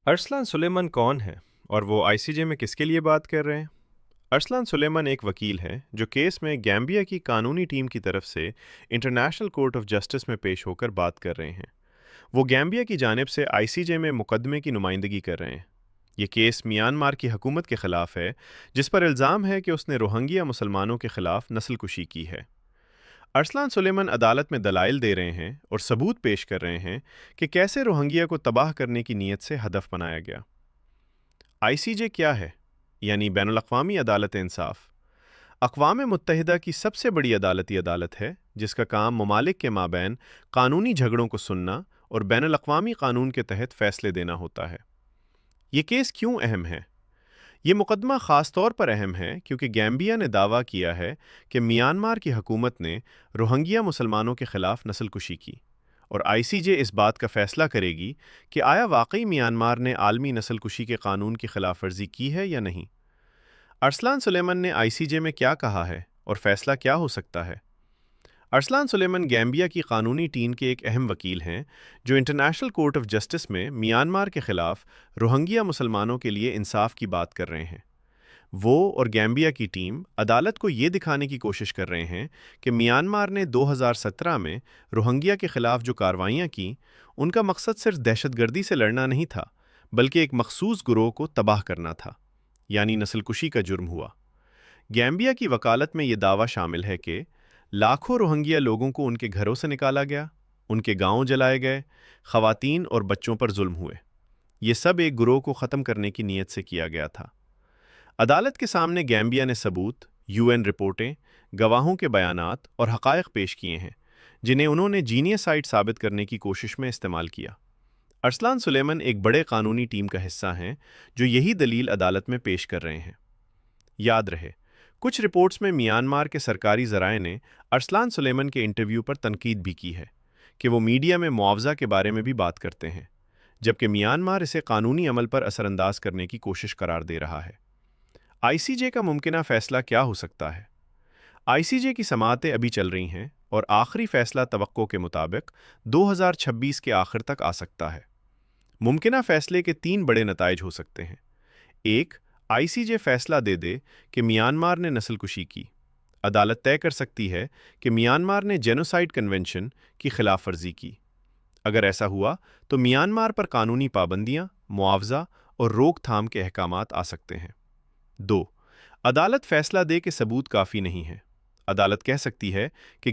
ارسلان سلیمان کون ہے اور وہ آئی سی جے میں کس کے لیے بات کر رہے ہیں؟ ارسلان سلیمان ایک وکیل ہیں جو کیس میں گیمبیا کی قانونی ٹیم کی طرف سے انٹرنیشنل کورٹ آف جسٹس میں پیش ہو کر بات کر رہے ہیں۔ وہ گیمبیا کی جانب سے آئی سی جے میں مقدمے کی نمائندگی کر رہے ہیں۔ یہ کیس میانمار کی حکومت کے خلاف ہے، جس پر الزام ہے کہ اس نے روہنگیا مسلمانوں کے خلاف نسل کشی کی ہے۔ ارسلان سلیمان عدالت میں دلائل دے رہے ہیں اور ثبوت پیش کر رہے ہیں کہ کیسے روہنگیا کو تباہ کرنے کی نیت سے ہدف بنایا گیا۔ آئی سی جے کیا ہے؟ یعنی بین الاقوامی عدالت انصاف۔ اقوام متحدہ کی سب سے بڑی عدالتی عدالت ہے، جس کا کام ممالک کے مابین قانونی جھگڑوں کو سننا اور بین الاقوامی قانون کے تحت فیصلے دینا ہوتا ہے۔ یہ کیس کیوں اہم ہے؟ یہ مقدمہ خاص طور پر اہم ہے کیونکہ گیمبیا نے دعویٰ کیا ہے کہ میانمار کی حکومت نے روہنگیا مسلمانوں کے خلاف نسل کشی کی، اور آئی سی جے اس بات کا فیصلہ کرے گی کہ آیا واقعی میانمار نے عالمی نسل کشی کے قانون کی خلاف ورزی کی ہے یا نہیں۔ ارسلان سلیمان نے آئی سی جے میں کیا کہا ہے اور فیصلہ کیا ہو سکتا ہے؟ ارسلان سلیمان گیمبیا کی قانونی ٹیم کے ایک اہم وکیل ہیں جو انٹرنیشنل کورٹ آف جسٹس میں میانمار کے خلاف روہنگیا مسلمانوں کے لیے انصاف کی بات کر رہے ہیں۔ وہ اور گیمبیا کی ٹیم عدالت کو یہ دکھانے کی کوشش کر رہے ہیں کہ میانمار نے 2017 میں روہنگیا کے خلاف جو کارروائیاں کیں، ان کا مقصد صرف دہشت گردی سے لڑنا نہیں تھا، بلکہ ایک مخصوص گروہ کو تباہ کرنا تھا، یعنی نسل کشی کا جرم ہوا۔ گیمبیا کی وکالت میں یہ دعویٰ شامل ہے کہ لاکھوں روہنگیا لوگوں کو ان کے گھروں سے نکالا گیا، ان کے گاؤں جلائے گئے، خواتین اور بچوں پر ظلم ہوئے۔ یہ سب ایک گروہ کو ختم کرنے کی نیت سے کیا گیا تھا۔ عدالت کے سامنے گیمبیا نے ثبوت، یو این رپورٹیں، گواہوں کے بیانات اور حقائق پیش کیے ہیں، جنہیں انہوں نے جینیسائیڈ ثابت کرنے کی کوشش میں استعمال کیا۔ ارسلان سلیمان ایک بڑے قانونی ٹیم کا حصہ ہیں جو یہی دلیل عدالت میں پیش کر رہے ہیں۔ یاد رہے، کچھ رپورٹس میں میانمار کے سرکاری ذرائع نے ارسلان سلیمان کے انٹرویو پر تنقید بھی کی ہے کہ وہ میڈیا میں معاوضہ کے بارے میں بھی بات کرتے ہیں، جبکہ میانمار اسے قانونی عمل پر اثر انداز کرنے کی کوشش قرار دے رہا ہے۔ آئی سی جے کا ممکنہ فیصلہ کیا ہو سکتا ہے؟ آئی سی جے کی سماعتیں ابھی چل رہی ہیں اور آخری فیصلہ توقع کے مطابق 2026 کے آخر تک آ سکتا ہے۔ ممکنہ فیصلے کے 3 بڑے نتائج ہو سکتے ہیں۔ ایک، آئی سی جے فیصلہ دے دے کہ میانمار نے نسل کشی کی۔ عدالت طے کر سکتی ہے کہ میانمار نے جینوسائیڈ کنونشن کی خلاف ورزی کی۔ اگر ایسا ہوا تو میانمار پر قانونی پابندیاں، معاوضہ اور روک تھام کے احکامات آ سکتے ہیں۔ 2، عدالت فیصلہ دے کہ ثبوت کافی نہیں ہے۔ عدالت کہہ سکتی ہے کہ